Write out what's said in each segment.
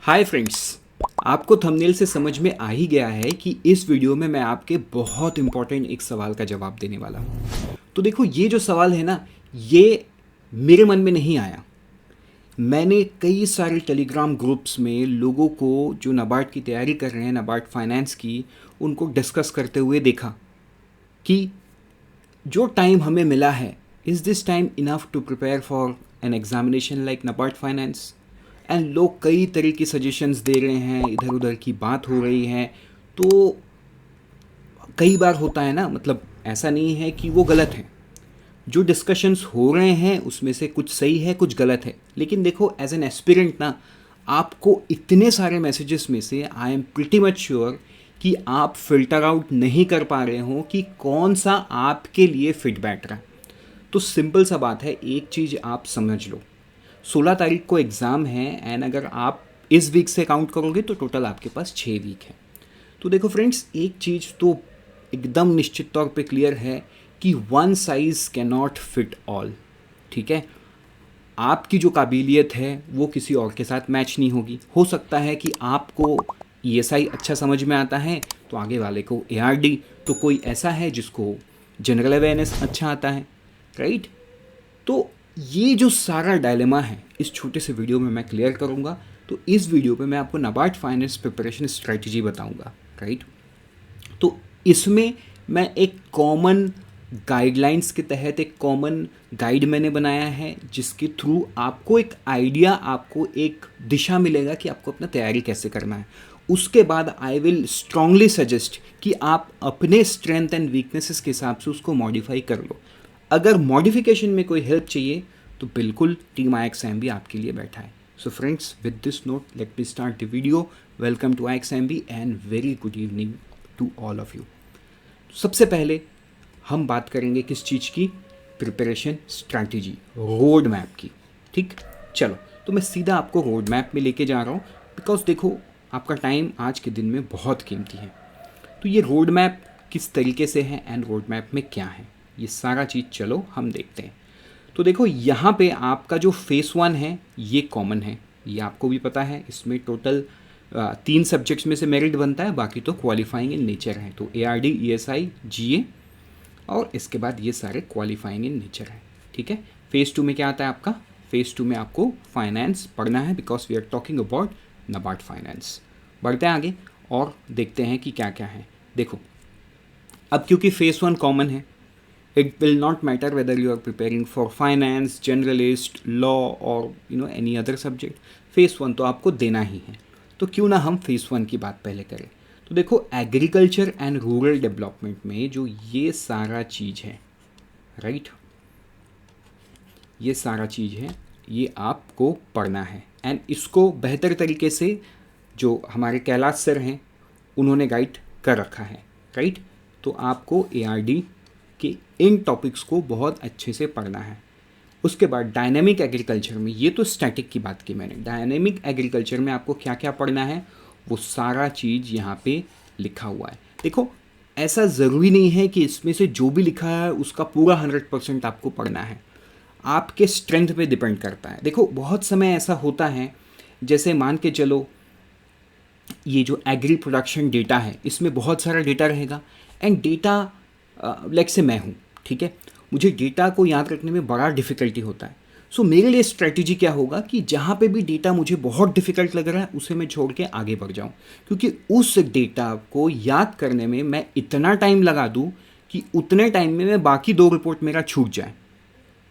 Hi friends, आपको thumbnail से समझ में आ ही गया है कि इस वीडियो में मैं आपके बहुत इंपॉर्टेंट एक सवाल का जवाब देने वाला हूँ। तो देखो, ये जो सवाल है ना, ये मेरे मन में नहीं आया। मैंने कई सारे टेलीग्राम ग्रुप्स में लोगों को जो नाबार्ड की तैयारी कर रहे हैं, नाबार्ड फाइनेंस की, उनको डिस्कस करते हुए देखा कि जो टाइम हमें मिला है, is this time enough to prepare for an examination like NABARD finance. And लोग कई तरह की सजेशंस दे रहे हैं, इधर उधर की बात हो रही है। तो कई बार होता है ना, मतलब ऐसा नहीं है कि वो गलत है। जो डिस्कशंस हो रहे हैं उसमें से कुछ सही है, कुछ गलत है। लेकिन देखो, एज एन एस्पिरेंट ना, आपको इतने सारे मैसेजेस में से I am pretty much sure कि आप फिल्टर आउट नहीं कर पा रहे हो कि कौन सा आपके लिए फिट बैठ रहा है। तो सिंपल सा बात है, एक चीज़ आप समझ लो, 16 तारीख को एग्ज़ाम है एंड अगर आप इस वीक से काउंट करोगे तो टोटल आपके पास 6 वीक है। तो देखो फ्रेंड्स, एक चीज़ तो एकदम निश्चित तौर पे क्लियर है कि one size can not fit all. ठीक है, आपकी जो काबिलियत है वो किसी और के साथ मैच नहीं होगी। हो सकता है कि आपको ईएसआई अच्छा समझ में आता है तो आगे वाले को एआरडी, तो कोई ऐसा है जिसको जनरल अवेयरनेस अच्छा आता है, राइट। तो ये जो सारा डायलेमा है इस छोटे से वीडियो में मैं क्लियर करूँगा। तो इस वीडियो पे मैं आपको नाबार्ड फाइनेंस प्रिपरेशन स्ट्रेटजी बताऊँगा, राइट। तो इसमें मैं एक कॉमन गाइडलाइंस के तहत एक कॉमन गाइड मैंने बनाया है, जिसके थ्रू आपको एक आइडिया, आपको एक दिशा मिलेगा कि आपको अपना तैयारी कैसे करना है। उसके बाद आई विल स्ट्रांगली सजेस्ट कि आप अपने स्ट्रेंथ एंड वीकनेसेस के हिसाब से उसको मॉडिफाई कर लो। अगर मॉडिफिकेशन में कोई हेल्प चाहिए तो बिल्कुल टीम IXMB आपके लिए बैठा है। So friends, with this note let me start the video. Welcome to IXMB and very good evening to all of you. सबसे पहले हम बात करेंगे किस चीज़ की? प्रिपरेशन स्ट्रैटेजी, रोड मैप की। ठीक, चलो तो मैं सीधा आपको रोड मैप में लेके जा रहा हूँ, बिकॉज देखो आपका टाइम आज के दिन में बहुत कीमती है। तो ये रोड मैप किस तरीके से है एंड रोड मैप में क्या है, ये सारा चीज़ चलो हम देखते हैं। तो देखो, यहाँ पे आपका जो फेस 1 है ये कॉमन है, ये आपको भी पता है। इसमें टोटल 3 सब्जेक्ट्स में से मेरिट बनता है, बाकी तो क्वालिफाइंग इन नेचर है। तो ARD, ESI, GA और इसके बाद ये सारे क्वालिफाइंग इन नेचर है। ठीक है, फेज़ 2 में क्या आता है आपका? फेज़ 2 में आपको फाइनेंस पढ़ना है, because we are talking about NABARD finance. बढ़ते हैं आगे और देखते हैं कि क्या क्या है। देखो, अब क्योंकि फेज़ 1 कॉमन है, it will not matter whether you are preparing for finance, generalist, law or any other subject, phase 1 तो आपको देना ही है। तो क्यों ना हम फेज़ 1 की बात पहले करें। तो देखो, एग्रीकल्चर एंड रूरल डेवलपमेंट में जो ये सारा चीज़ है, राइट, ये सारा चीज़ है, ये आपको पढ़ना है एंड इसको बेहतर तरीके से जो हमारे कैलाश सर हैं उन्होंने गाइड कर रखा है, राइट। तो आपको ARD कि इन टॉपिक्स को बहुत अच्छे से पढ़ना है। उसके बाद डायनेमिक एग्रीकल्चर में, ये तो स्टैटिक की बात की मैंने, डायनेमिक एग्रीकल्चर में आपको क्या क्या पढ़ना है वो सारा चीज़ यहाँ पे लिखा हुआ है। देखो, ऐसा ज़रूरी नहीं है कि इसमें से जो भी लिखा है उसका पूरा 100% आपको पढ़ना है, आपके स्ट्रेंथ पे डिपेंड करता है। देखो, बहुत समय ऐसा होता है, जैसे मान के चलो ये जो एग्री प्रोडक्शन डेटा है इसमें बहुत सारा डेटा रहेगा एंड डेटा लाइक से मैं हूँ, ठीक है, मुझे डेटा को याद रखने में बड़ा डिफ़िकल्टी होता है। सो मेरे लिए स्ट्रेटजी क्या होगा कि जहाँ पे भी डेटा मुझे बहुत डिफ़िकल्ट लग रहा है उसे मैं छोड़ के आगे बढ़ जाऊँ, क्योंकि उस डेटा को याद करने में मैं इतना टाइम लगा दूँ कि उतने टाइम में मैं बाकी 2 रिपोर्ट मेरा छूट जाए,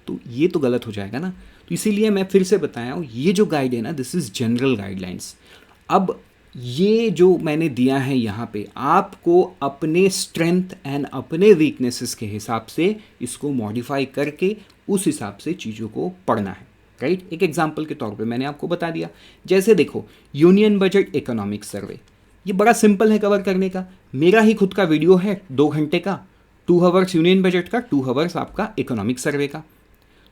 तो ये तो गलत हो जाएगा ना। तो इसीलिए मैं फिर से बताया हूँ, ये जो गाइड है ना, दिस इज़ जनरल गाइडलाइंस। अब ये जो मैंने दिया है यहाँ पे, आपको अपने स्ट्रेंथ एंड अपने वीकनेसेस के हिसाब से इसको मॉडिफाई करके उस हिसाब से चीज़ों को पढ़ना है, राइट। एक एग्जांपल के तौर पे मैंने आपको बता दिया, जैसे देखो यूनियन बजट इकोनॉमिक सर्वे, ये बड़ा सिंपल है कवर करने का। मेरा ही खुद का वीडियो है 2 घंटे का, 2 आवर्स यूनियन बजट का, 2 आवर्स आपका इकोनॉमिक सर्वे का।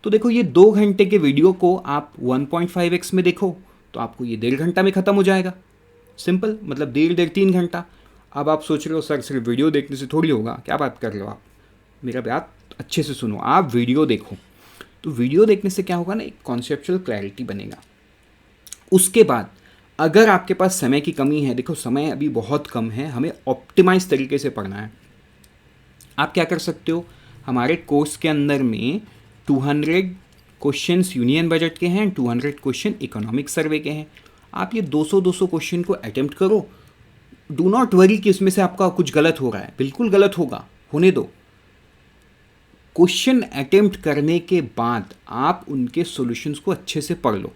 तो देखो, ये 2 घंटे के वीडियो को आप 1.5x में देखो तो आपको ये 1.5 घंटा में ख़त्म हो जाएगा। सिंपल, मतलब 1.5 घंटा। अब आप सोच रहे हो सर सिर्फ वीडियो देखने से थोड़ी होगा, क्या बात कर रहे हो आप? मेरा बात अच्छे से सुनो, आप वीडियो देखो। तो वीडियो देखने से क्या होगा ना, एक कॉन्सेप्चुअल क्लैरिटी बनेगा। उसके बाद अगर आपके पास समय की कमी है, देखो समय अभी बहुत कम है, हमें ऑप्टिमाइज तरीके से पढ़ना है, आप क्या कर सकते हो, हमारे कोर्स के अंदर में 200 क्वेश्चंस यूनियन बजट के हैं, 200 क्वेश्चन इकोनॉमिक सर्वे के हैं। आप ये 200 क्वेश्चन को अटेम्प्ट करो। डू नॉट वरी कि इसमें से आपका कुछ गलत हो रहा है, बिल्कुल गलत होगा, होने दो। क्वेश्चन अटेम्प्ट करने के बाद आप उनके सॉल्यूशंस को अच्छे से पढ़ लो।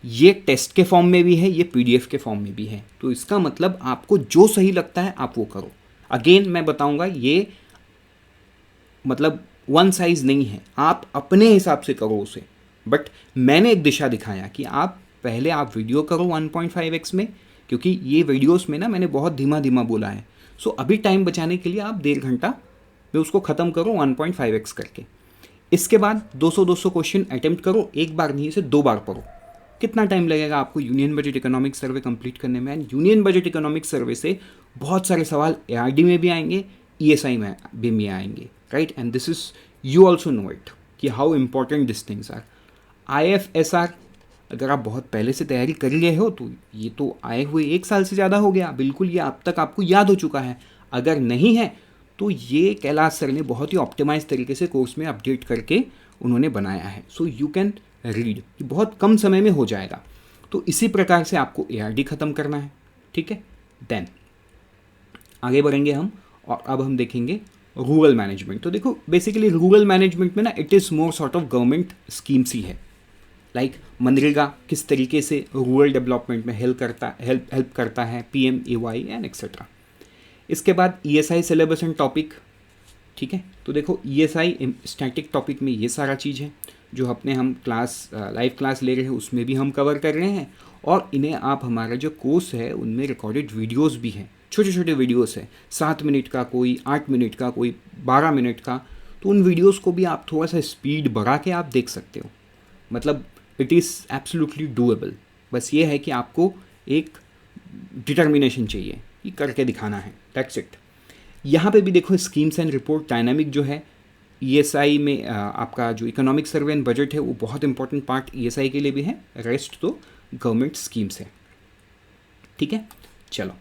ये टेस्ट के फॉर्म में भी है, ये पीडीएफ के फॉर्म में भी है, तो इसका मतलब आपको जो सही लगता है आप वो करो। अगेन मैं बताऊंगा, ये मतलब वन साइज नहीं है, आप अपने हिसाब से करो उसे। बट मैंने एक दिशा दिखाया कि आप पहले आप वीडियो करो 1.5x में, क्योंकि ये वीडियोस में ना मैंने बहुत धीमा धीमा बोला है। सो अभी टाइम बचाने के लिए आप 1.5 घंटा में उसको ख़त्म करो 1.5x करके। इसके बाद 200 क्वेश्चन अटेम्प्ट करो, एक बार नहीं से 2 बार पढ़ो। कितना टाइम लगेगा आपको union budget economic survey complete करने में? And union budget economic survey से बहुत सारे सवाल एआरडी में भी आएंगे, ईएसआई में भी आएंगे, right? And this is, you also know it कि how important this things are. IFSR अगर आप बहुत पहले से तैयारी कर लिए हो तो ये तो आए हुए 1 साल से ज़्यादा हो गया, बिल्कुल ये अब तक आपको याद हो चुका है। अगर नहीं है तो ये कैलाश सर ने बहुत ही ऑप्टिमाइज तरीके से कोर्स में अपडेट करके उन्होंने बनाया है। सो यू कैन रीड, ये बहुत कम समय में हो जाएगा। तो इसी प्रकार से आपको एआरडी ख़त्म करना है, ठीक है? देन आगे बढ़ेंगे हम, और अब हम देखेंगे रूरल मैनेजमेंट। तो देखो बेसिकली रूरल मैनेजमेंट में ना it is more sort of government schemes ही है, लाइक मनरेगा किस तरीके से रूरल डेवलपमेंट में हेल्प करता है, PMAY एंड एक्सेट्रा। इसके बाद ESI सिलेबस एंड टॉपिक, ठीक है? तो देखो ESI स्टैटिक टॉपिक में ये सारा चीज़ है जो अपने हम क्लास लाइव क्लास ले रहे हैं उसमें भी हम कवर कर रहे हैं, और इन्हें आप हमारा जो कोर्स है उनमें रिकॉर्डेड वीडियोस भी हैं, छोटे छोटे वीडियोस हैं, 7 मिनट का, कोई 8 मिनट का, कोई 12 मिनट का। तो उन वीडियोस को भी आप थोड़ा सा स्पीड बढ़ा के आप देख सकते हो। मतलब इट इज़ एब्सोल्युटली डूएबल। बस ये है कि आपको एक डिटर्मिनेशन चाहिए कि करके दिखाना है, दैट्स इट। यहाँ पे भी देखो स्कीम्स एंड रिपोर्ट डायनामिक जो है ESI में आपका जो इकोनॉमिक सर्वे एंड बजट है वो बहुत इंपॉर्टेंट पार्ट ESI के लिए भी है, रेस्ट तो गवर्नमेंट स्कीम्स है, ठीक है? चलो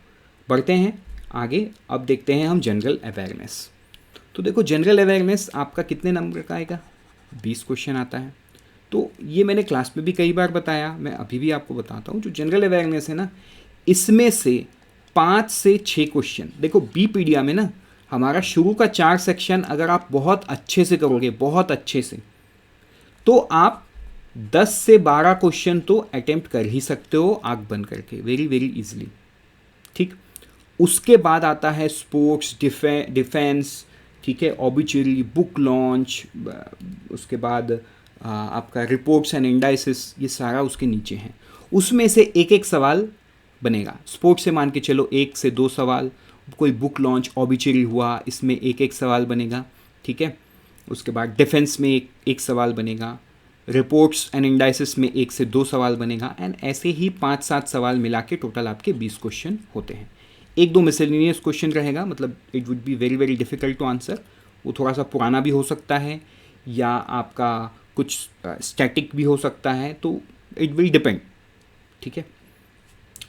बढ़ते हैं आगे। अब देखते हैं हम जनरल अवेयरनेस। तो देखो जनरल अवेयरनेस आपका कितने नंबर का आएगा? 20 क्वेश्चन आता है। तो ये मैंने क्लास में भी कई बार बताया, मैं अभी भी आपको बताता हूँ। जो जनरल अवेयरनेस है ना, इसमें से 5 से 6 क्वेश्चन, देखो बीपीडिया में ना हमारा शुरू का 4 सेक्शन अगर आप बहुत अच्छे से करोगे, बहुत अच्छे से, तो आप 10 से 12 क्वेश्चन तो अटेम्प्ट कर ही सकते हो आंख बंद करके, वेरी वेरी इजीली, ठीक? उसके बाद आता है स्पोर्ट्स, डिफेंस, ठीक है, ऑबिचुरी, बुक लॉन्च, उसके बाद आपका रिपोर्ट्स एंड इंडाइसिस, ये सारा उसके नीचे हैं। उसमें से एक एक सवाल बनेगा। स्पोर्ट्स से मान के चलो 1 से 2 सवाल, कोई बुक लॉन्च, ऑबिचुरी हुआ, इसमें एक एक सवाल बनेगा, ठीक है? उसके बाद डिफेंस में एक सवाल बनेगा, रिपोर्ट्स एंड इंडाइसिस में 1 से 2 सवाल बनेगा, एंड ऐसे ही 5-7 सवाल मिला के टोटल आपके 20 क्वेश्चन होते हैं। 1-2 मिसलेनियस क्वेश्चन रहेगा, मतलब it would be very very difficult to answer, वो थोड़ा सा पुराना भी हो सकता है या आपका कुछ स्टैटिक भी हो सकता है, तो इट विल डिपेंड, ठीक है?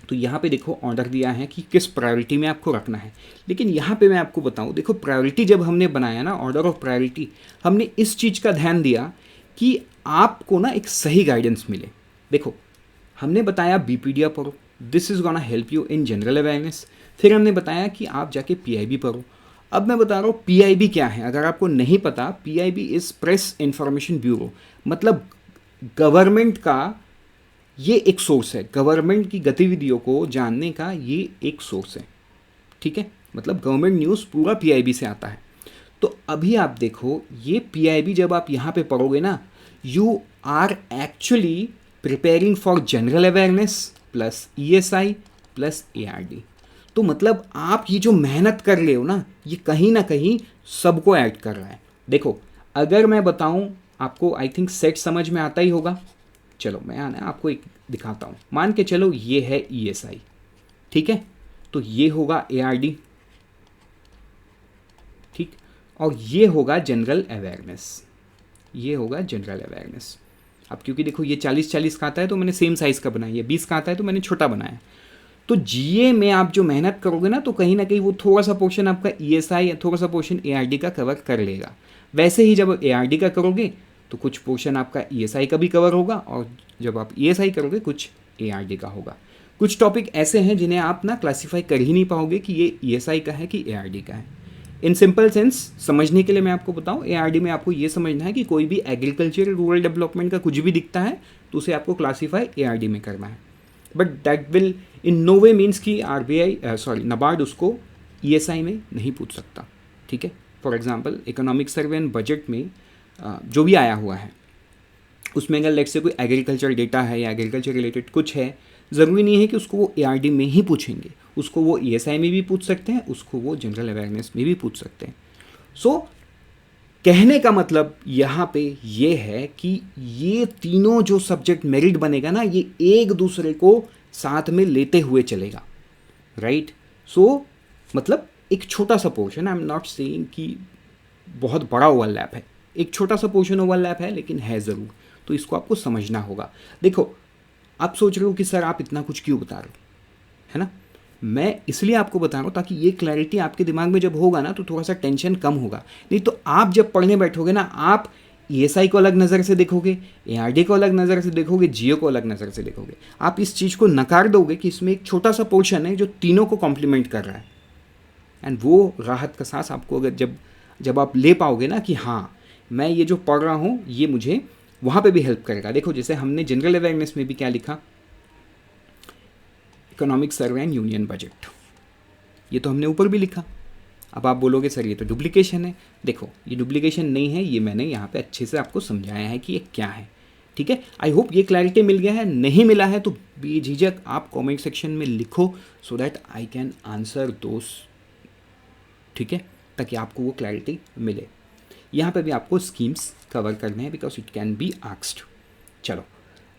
तो यहाँ पे देखो ऑर्डर दिया है कि किस प्रायोरिटी में आपको रखना है। लेकिन यहाँ पे मैं आपको बताऊँ, देखो प्रायोरिटी जब हमने बनाया ना, ऑर्डर ऑफ प्रायोरिटी, हमने इस चीज़ का ध्यान दिया कि आपको ना एक सही गाइडेंस मिले। देखो हमने बताया बीपीडिया पढ़ो, this is gonna help you in general awareness. फिर हमने बताया कि आप जाके PIB पढ़ो। अब मैं बता रहा हूँ PIB क्या है, अगर आपको नहीं पता, PIB is press information bureau, मतलब गवर्नमेंट का ये एक सोर्स है, गवर्नमेंट की गतिविधियों को जानने का ये एक सोर्स है, ठीक है? मतलब गवर्नमेंट न्यूज़ पूरा PIB से आता है। तो अभी आप देखो ये PIB जब आप यहाँ पे पढ़ोगे ना, you are actually preparing for general awareness plus ESI plus ARD। तो मतलब आप ये जो मेहनत कर रहे हो ना, ये कहीं ना कहीं सबको ऐड कर रहा है। देखो अगर मैं बताऊं आपको, आई थिंक सेट समझ में आता ही होगा। चलो मैं आपको एक दिखाता हूँ। मान के चलो ये है ESI, ठीक है? तो ये होगा ARD, ठीक, और ये होगा जनरल अवेयरनेस, ये होगा जनरल अवेयरनेस। अब क्योंकि देखो ये 40-40 का आता है तो मैंने सेम साइज़ का बनाया, ये 20 का आता है तो मैंने छोटा बनाया। तो जीए में आप जो मेहनत करोगे ना तो कहीं ना कहीं वो थोड़ा सा पोर्शन आपका ईएसआई या थोड़ा सा पोर्शन एआरडी का कवर कर लेगा। वैसे ही जब एआरडी का करोगे तो कुछ पोर्शन आपका ईएसआई का भी कवर होगा, और जब आप ईएसआई करोगे कुछ एआरडी का होगा। कुछ टॉपिक ऐसे हैं जिन्हें आप ना क्लासीफाई कर ही नहीं पाओगे कि ये ईएसआई का है कि एआरडी का है। इन सिंपल सेंस समझने के लिए मैं आपको बताऊं, एआरडी में आपको ये समझना है कि कोई भी एग्रीकल्चर रूरल डेवलपमेंट का कुछ भी दिखता है तो उसे आपको क्लासीफाई एआरडी में करना है। But that will in no way means कि नाबार्ड उसको ईएसआई में नहीं पूछ सकता, ठीक है। For example economic survey and budget में जो भी आया हुआ है उसमें अगर लेट से कोई एग्रीकल्चर डेटा है या एग्रीकल्चर रिलेटेड कुछ है, ज़रूरी नहीं है कि उसको वो एआरडी में ही पूछेंगे, उसको वो ईएसआई में भी पूछ सकते हैं, उसको वो जनरल अवेयरनेस में भी पूछ सकते हैं। सो कहने का मतलब यहाँ पे ये है कि ये तीनों जो सब्जेक्ट मेरिट बनेगा ना, ये एक दूसरे को साथ में लेते हुए चलेगा, राइट। सो मतलब एक छोटा सा portion, I am not saying कि बहुत बड़ा ओवरलैप है, एक छोटा सा पोर्शन ओवरलैप है लेकिन है ज़रूर, तो इसको आपको समझना होगा। देखो आप सोच रहे हो कि सर आप इतना कुछ क्यों बता रहे हो, है ना। मैं इसलिए आपको बता रहा हूँ ताकि ये क्लैरिटी आपके दिमाग में जब होगा ना तो थोड़ा सा टेंशन कम होगा। नहीं तो आप जब पढ़ने बैठोगे ना, आप ईएसआई को अलग नज़र से देखोगे, एआरडी को अलग नज़र से देखोगे, जियो को अलग नज़र से देखोगे। आप इस चीज़ को नकार दोगे कि इसमें एक छोटा सा पोर्शन है जो तीनों को कॉम्प्लीमेंट कर रहा है। एंड वो राहत का सांस आपको अगर जब आप ले पाओगे ना कि हाँ मैं ये जो पढ़ रहा हूँ ये मुझे वहाँ पे भी हेल्प करेगा। देखो जैसे हमने जनरल अवेयरनेस में भी क्या लिखा, economic survey and union budget, ये तो हमने ऊपर भी लिखा। अब आप बोलोगे सर ये तो डुप्लीकेशन है। देखो ये डुप्लीकेशन नहीं है, ये मैंने यहाँ पे अच्छे से आपको समझाया है कि ये क्या है, ठीक है। आई होप ये क्लैरिटी मिल गया है। नहीं मिला है तो बेझिझक आप कमेंट सेक्शन में लिखो so that I can answer दोस, ठीक है, ताकि आपको वो क्लैरिटी मिले। यहाँ पे भी आपको स्कीम्स कवर करने हैं because it can be asked. चलो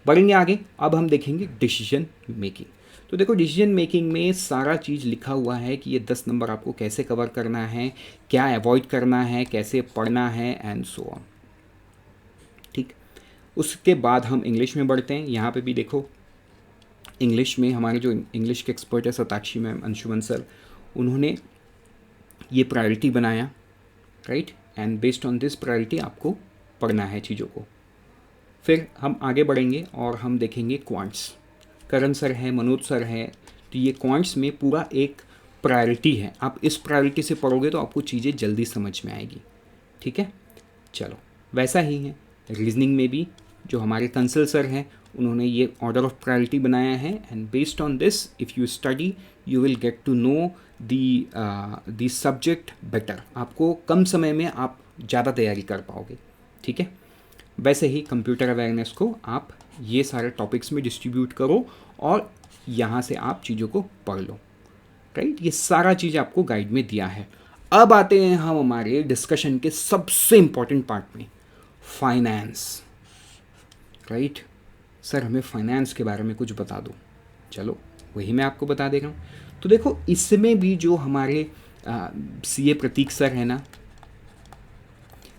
बढ़ेंगे आगे। अब हम देखेंगे डिसीजन मेकिंग। तो देखो डिसीजन मेकिंग में सारा चीज़ लिखा हुआ है कि ये 10 नंबर आपको कैसे कवर करना है, क्या अवॉइड करना है, कैसे पढ़ना है एंड सो ऑन, ठीक। उसके बाद हम इंग्लिश में बढ़ते हैं। यहाँ पे भी देखो इंग्लिश में हमारे जो इंग्लिश के एक्सपर्ट है सताक्षी मैम, अंशुमन सर, उन्होंने ये प्रायोरिटी बनाया, right. And based on this priority आपको पढ़ना है चीज़ों को। फिर हम आगे बढ़ेंगे और हम देखेंगे क्वांट्स। करण सर है, मनोज सर है, तो ये क्वांट्स में पूरा एक प्रायोरिटी है। आप इस प्रायोरिटी से पढ़ोगे तो आपको चीज़ें जल्दी समझ में आएगी, ठीक है। चलो वैसा ही है रीजनिंग में भी, जो हमारे कंसल सर हैं उन्होंने ये ऑर्डर ऑफ प्रायोरिटी बनाया है। And based on this if you study you will get to know the subject better. आपको कम समय में आप ज़्यादा तैयारी कर पाओगे, ठीक है। वैसे ही कंप्यूटर अवेयरनेस को आप ये सारे टॉपिक्स में डिस्ट्रीब्यूट करो और यहाँ से आप चीज़ों को पढ़ लो, राइट। ये सारा चीज़ आपको गाइड में दिया है। अब आते हैं हम हमारे डिस्कशन के सबसे इम्पॉर्टेंट पार्ट में, फाइनेंस, राइट। सर हमें फाइनेंस के बारे में कुछ बता दो। चलो वही मैं आपको बता दे रहा हूँ। तो देखो इसमें भी जो हमारे सीए प्रतीक सर है ना,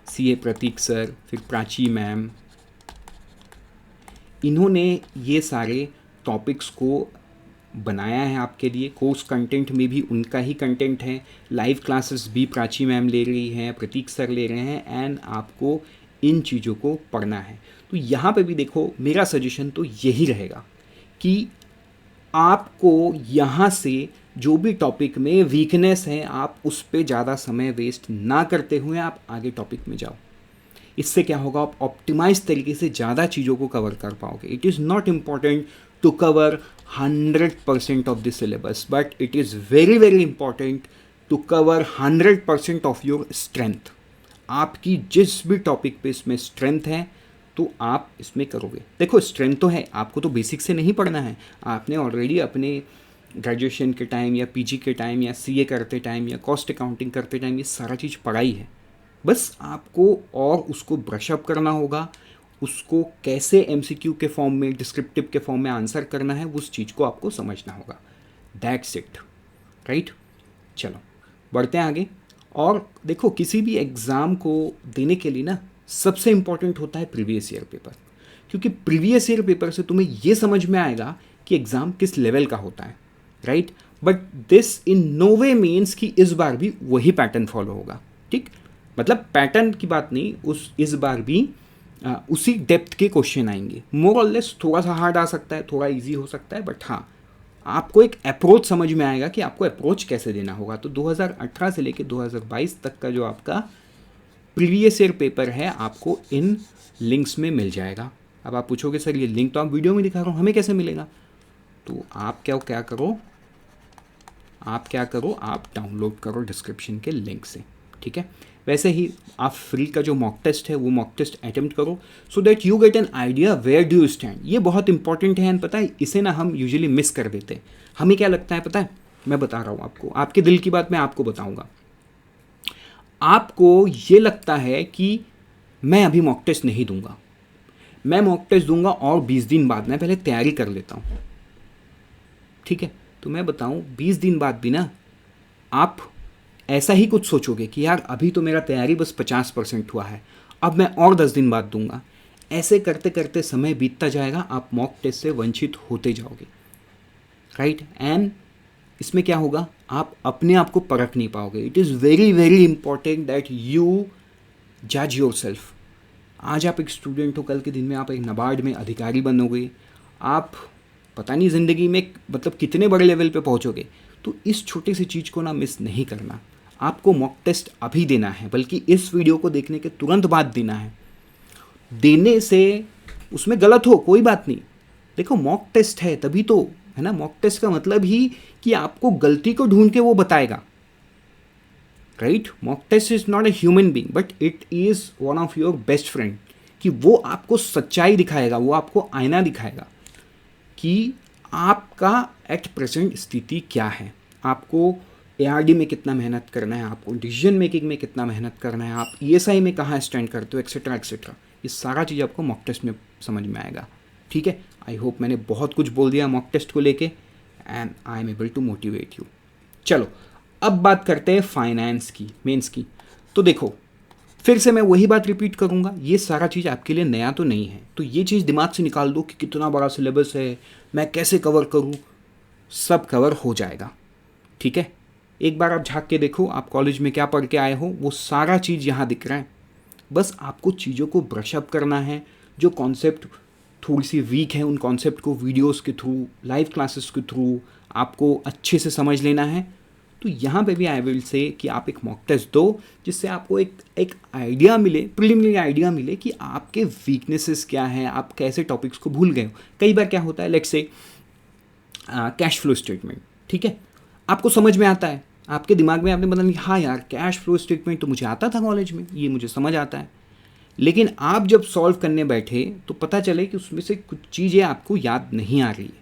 सीए प्रतीक सर, फिर प्राची मैम, इन्होंने ये सारे टॉपिक्स को बनाया है आपके लिए। कोर्स कंटेंट में भी उनका ही कंटेंट है। लाइव क्लासेस भी प्राची मैम ले रही हैं, प्रतीक सर ले रहे हैं, एंड आपको इन चीज़ों को पढ़ना है। तो यहाँ पे भी देखो मेरा सजेशन तो यही रहेगा कि आपको यहाँ से जो भी टॉपिक में वीकनेस है आप उस पर ज़्यादा समय वेस्ट ना करते हुए आप आगे टॉपिक में जाओ। इससे क्या होगा, आप ऑप्टिमाइज तरीके से ज़्यादा चीज़ों को कवर कर पाओगे। It is not important to cover 100% of the syllabus, but it is very very important to cover 100% of your strength. आपकी जिस भी टॉपिक पे इसमें स्ट्रेंथ है तो आप इसमें करोगे। देखो स्ट्रेंथ तो है, आपको तो बेसिक से नहीं पढ़ना है। आपने ऑलरेडी अपने ग्रेजुएशन के टाइम या पीजी के टाइम या सीए करते टाइम या कॉस्ट अकाउंटिंग करते टाइम ये सारा चीज़ पढ़ाई है। बस आपको और उसको ब्रशअप करना होगा, उसको कैसे एमसीक्यू के फॉर्म में, डिस्क्रिप्टिव के फॉर्म में आंसर करना है, उस चीज़ को आपको समझना होगा। That's it, right. चलो बढ़ते हैं आगे। और देखो किसी भी एग्ज़ाम को देने के लिए ना सबसे इम्पॉर्टेंट होता है प्रीवियस ईयर पेपर। क्योंकि प्रीवियस ईयर पेपर से तुम्हें ये समझ में आएगा कि एग्ज़ाम किस लेवल का होता है, right. But this in no way means कि इस बार भी वही पैटर्न फॉलो होगा, ठीक। मतलब पैटर्न की बात नहीं, इस बार भी उसी डेप्थ के क्वेश्चन आएंगे, मोर और लेस। थोड़ा सा हार्ड आ सकता है, थोड़ा इजी हो सकता है, बट हाँ आपको एक अप्रोच समझ में आएगा कि आपको अप्रोच कैसे देना होगा। तो 2018 से लेकर 2022 तक का जो आपका प्रीवियस ईयर पेपर है आपको इन लिंक्स में मिल जाएगा। अब आप पूछोगे सर ये लिंक तो आप वीडियो में दिखा रहा हूँ, हमें कैसे मिलेगा? तो आप क्या करो, आप डाउनलोड करो डिस्क्रिप्शन के लिंक से, ठीक है। वैसे ही आप फ्री का जो मॉक टेस्ट है वो मॉक टेस्ट अटेम्प्ट करो, so that you get an idea where do you stand. ये बहुत इंपॉर्टेंट है, पता है, इसे ना हम यूजुअली मिस कर देते हैं। हमें क्या लगता है पता है, मैं बता रहा हूँ आपको, आपके दिल की बात मैं आपको बताऊँगा। आपको ये लगता है कि मैं अभी मॉक टेस्ट नहीं दूंगा, मैं मॉक टेस्ट दूंगा और 20 दिन बाद, मैं पहले तैयारी कर लेता हूँ, ठीक है। तो मैं बताऊँ 20 दिन बाद भी ना आप ऐसा ही कुछ सोचोगे कि यार अभी तो मेरा तैयारी बस 50% हुआ है, अब मैं और 10 दिन बाद दूंगा। ऐसे करते करते समय बीतता जाएगा, आप मॉक टेस्ट से वंचित होते जाओगे, राइट। एंड इसमें क्या होगा, आप अपने आप को परख नहीं पाओगे। It is very very important that you जज योर सेल्फ। आज आप एक स्टूडेंट हो, कल के दिन में आप एक नाबार्ड में अधिकारी बनोगे, आप पता नहीं ज़िंदगी में मतलब कितने बड़े लेवल पे पहुंचोगे। तो इस छोटी सी चीज़ को ना मिस नहीं करना। आपको मॉक टेस्ट अभी देना है, बल्कि इस वीडियो को देखने के तुरंत बाद देना है। देने से उसमें गलत हो कोई बात नहीं, देखो मॉक टेस्ट है तभी तो है ना। मॉक टेस्ट का मतलब ही कि आपको गलती को ढूंढ के वो बताएगा, right. Mock test is not a human being but it is one of your best friend, कि वो आपको सच्चाई दिखाएगा, वो आपको आईना दिखाएगा कि आपका एट प्रेजेंट स्थिति क्या है, आपको एआरडी में कितना मेहनत करना है, आपको डिसीजन मेकिंग में कितना मेहनत करना है, आप ईएसआई में कहाँ स्टैंड करते हो, एक्सेट्रा एक्सेट्रा। ये सारा चीज़ आपको मॉक टेस्ट में समझ में आएगा, ठीक है। आई होप मैंने बहुत कुछ बोल दिया मॉक टेस्ट को लेके, and I am able to motivate you. चलो अब बात करते हैं फाइनेंस की, मेंस की। तो देखो फिर से मैं वही बात रिपीट करूंगा, ये सारा चीज़ आपके लिए नया तो नहीं है, तो ये चीज़ दिमाग से निकाल दो कि कितना बड़ा सिलेबस है, मैं कैसे कवर करूं। सब कवर हो जाएगा, ठीक है। एक बार आप झांक के देखो, आप कॉलेज में क्या पढ़ के आए हो, वो सारा चीज़ यहाँ दिख रहा है। बस आपको चीज़ों को ब्रश अप करना है। जो कॉन्सेप्ट थोड़ी सी वीक है, उन कॉन्सेप्ट को वीडियोस के थ्रू, लाइव क्लासेस के थ्रू आपको अच्छे से समझ लेना है। तो यहाँ पे भी आई विल से कि आप एक मॉक टेस्ट दो, जिससे आपको एक आइडिया मिले, प्रिलिमिनरी आइडिया मिले कि आपके वीकनेसेस क्या हैं, आप कैसे टॉपिक्स को भूल गए हो। कई बार क्या होता है, let's say cash flow statement, ठीक है, आपको समझ में आता है, आपके दिमाग में आपने बता हाँ यार कैश फ्लो स्टेटमेंट तो मुझे आता था कॉलेज में, ये मुझे समझ आता है। लेकिन आप जब सॉल्व करने बैठे तो पता चले कि उसमें से कुछ चीज़ें आपको याद नहीं आ रही है,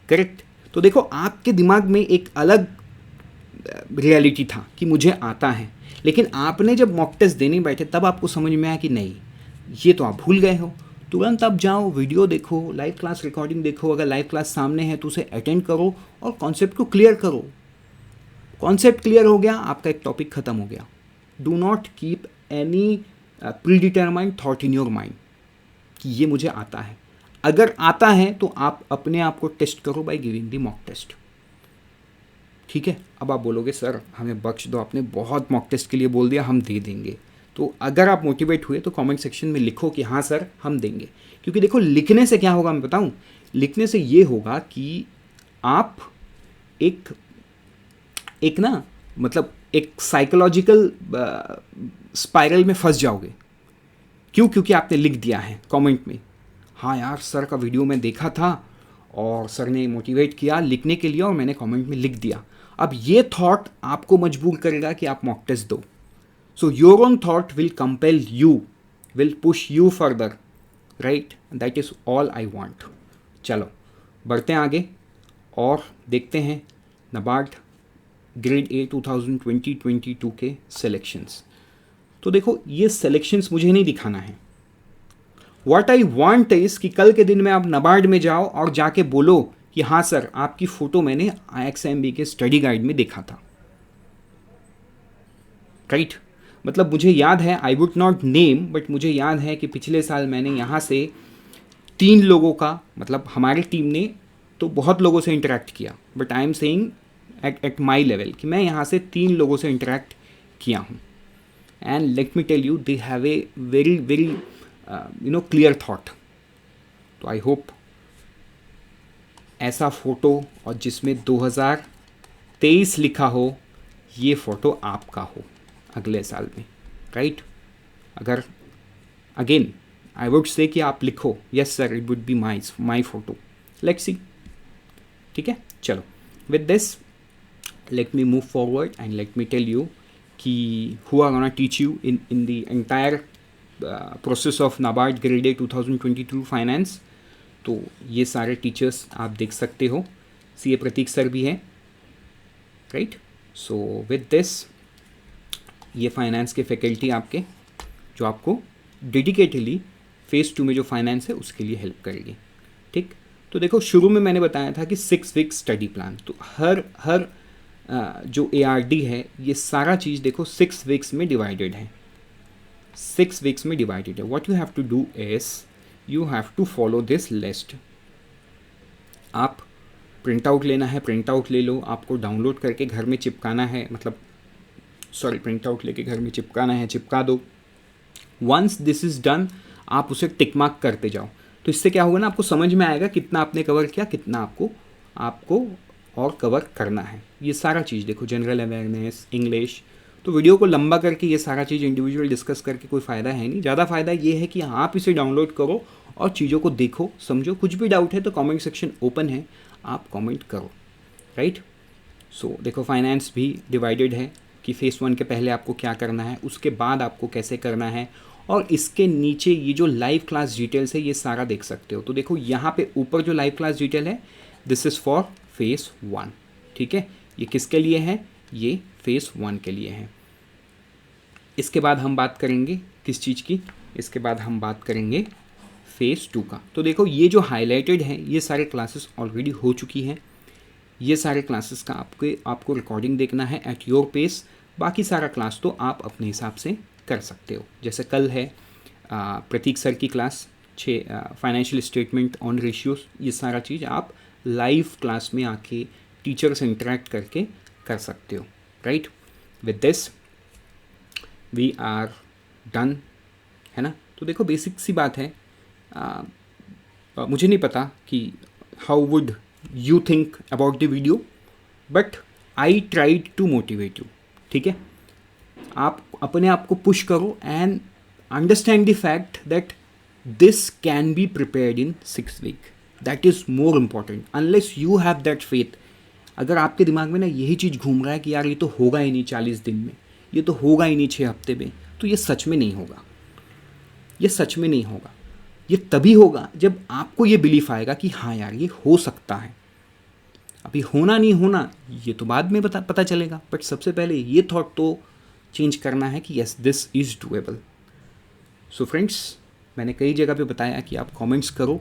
करेक्ट। तो देखो आपके दिमाग में एक अलग रियलिटी था कि मुझे आता है, लेकिन आपने जब मॉक टेस्ट देने बैठे तब आपको समझ में आया कि नहीं, ये तो आप भूल गए हो। तुरंत आप जाओ, वीडियो देखो, लाइव क्लास रिकॉर्डिंग देखो, अगर लाइव क्लास सामने है तो उसे अटेंड करो और कॉन्सेप्ट को क्लियर करो। कॉन्सेप्ट क्लियर हो गया, आपका एक टॉपिक खत्म हो गया। Do not keep any predetermined thought in your mind कि ये मुझे आता है। अगर आता है तो आप अपने आप को टेस्ट करो by giving the mock test, ठीक है। अब आप बोलोगे सर हमें बख्श दो, आपने बहुत मॉक टेस्ट के लिए बोल दिया, हम दे देंगे। तो अगर आप मोटिवेट हुए तो कमेंट सेक्शन में लिखो कि हाँ सर हम देंगे। क्योंकि देखो लिखने से क्या होगा मैं बताऊँ, लिखने से ये होगा कि आप एक ना मतलब एक साइकोलॉजिकल स्पाइरल में फंस जाओगे। क्यों? क्योंकि आपने लिख दिया है कमेंट में, हाँ यार सर का वीडियो में देखा था और सर ने मोटिवेट किया लिखने के लिए और मैंने कमेंट में लिख दिया। अब ये थॉट आपको मजबूर करेगा कि आप मॉक टेस्ट दो। So your own thought will compel you, will push you further, right. That is all I want. चलो बढ़ते हैं आगे और देखते हैं नाबार्ड ग्रेड ए 2020-22 के सिलेक्शंस। तो देखो ये सिलेक्शंस मुझे नहीं दिखाना है। व्हाट आई वांट इज कि कल के दिन में आप नाबार्ड में जाओ और जाके बोलो कि हाँ सर आपकी फ़ोटो मैंने IXMB के स्टडी गाइड में देखा था, राइट। मतलब मुझे याद है, I would not name, but मुझे याद है कि पिछले साल मैंने यहाँ से 3 लोगों का, मतलब हमारी टीम ने तो बहुत लोगों से इंटरेक्ट किया, but I am saying at my level कि मैं यहाँ से 3 लोगों से इंटरेक्ट किया हूँ. And let me tell you, they have a very very clear thought. तो आई होप ऐसा फ़ोटो और जिसमें 2023 लिखा हो, ये फ़ोटो आपका हो अगले साल में, राइट? अगर अगेन आई वुड से कि आप लिखो yes sir, it would be my photo. Let's see. ठीक है, चलो. With this let me move forward and let me tell you कि who are gonna teach you in the entire process of NABARD Grade A 2022 Finance. तो ये सारे teachers आप देख सकते हो. सी ए प्रतीक सर भी हैं, राइट? सो विद दिस, ये फाइनेंस के फैकल्टी आपके जो आपको डेडिकेटली फेज़ 2 में जो फाइनेंस है उसके लिए हेल्प करेगी. ठीक, तो देखो शुरू में मैंने बताया था कि 6 वीक स्टडी प्लान. तो हर जो ARD है, ये सारा चीज़ देखो 6 वीक्स में डिवाइडेड है. 6 वीक्स में डिवाइडेड है. What you have to do is you have to follow this list. आप प्रिंट आउट लेना है, प्रिंट आउट ले लो. आपको डाउनलोड करके घर में चिपकाना है, मतलब सॉरी, प्रिंट आउट लेके घर में चिपकाना है, चिपका दो. वंस दिस इज़ डन, आप उसे टिक मार्क करते जाओ. तो इससे क्या होगा ना, आपको समझ में आएगा कितना आपने कवर किया, कितना आपको और कवर करना है. ये सारा चीज़ देखो, जनरल अवेयरनेस, इंग्लिश. तो वीडियो को लंबा करके ये सारा चीज़ इंडिविजुअल डिस्कस करके कोई फ़ायदा है नहीं. ज़्यादा फ़ायदा ये है कि आप इसे डाउनलोड करो और चीज़ों को देखो, समझो. कुछ भी डाउट है तो कमेंट सेक्शन ओपन है, आप कमेंट करो, राइट? सो देखो, फाइनेंस भी डिवाइडेड है कि फेज़ 1 के पहले आपको क्या करना है, उसके बाद आपको कैसे करना है, और इसके नीचे ये जो लाइव क्लास डिटेल्स है ये सारा देख सकते हो. तो देखो यहाँ पे ऊपर जो लाइव क्लास डिटेल है, दिस इज़ फॉर फेज़ 1. ठीक है, ये किसके लिए है? ये फेज़ 1 के लिए है. इसके बाद हम बात करेंगे किस चीज़ की? इसके बाद हम बात करेंगे फेज़ 2 का. तो देखो, ये जो हाईलाइटेड है ये सारे क्लासेस ऑलरेडी हो चुकी हैं. ये सारे क्लासेस का आपको रिकॉर्डिंग देखना है एट योर पेस. बाकी सारा क्लास तो आप अपने हिसाब से कर सकते हो. जैसे कल है प्रतीक सर की class 6 financial statement on ratios. ये सारा चीज़ आप लाइव क्लास में आके टीचर से इंटरेक्ट करके कर सकते हो, right? With this we are done, है ना? तो देखो, बेसिक सी बात है. मुझे नहीं पता कि how would you think about the video, but I tried to motivate you. ठीक है, आप अपने आप को पुश करो and understand the fact that this can be prepared in 6 week. That is more important. Unless you have that faith, अगर आपके दिमाग में ना यही चीज़ घूम रहा है कि यार ये तो होगा ही नहीं 40 दिन में, ये तो होगा ही नहीं 6 हफ्ते में, तो ये सच में नहीं होगा. ये सच में नहीं होगा. ये तभी होगा जब आपको ये बिलीफ आएगा कि हाँ यार, ये हो सकता है. अभी होना नहीं होना ये तो बाद में पता चलेगा, बट सबसे पहले ये थॉट तो चेंज करना है कि yes, this is doable. So friends, मैंने कई जगह पे बताया कि आप कमेंट्स करो,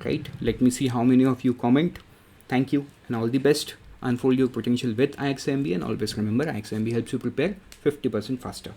right? Let me see how many of you comment. Thank you and all the best. Unfold your potential with IXMB, and always remember, IXMB helps you prepare 50% faster.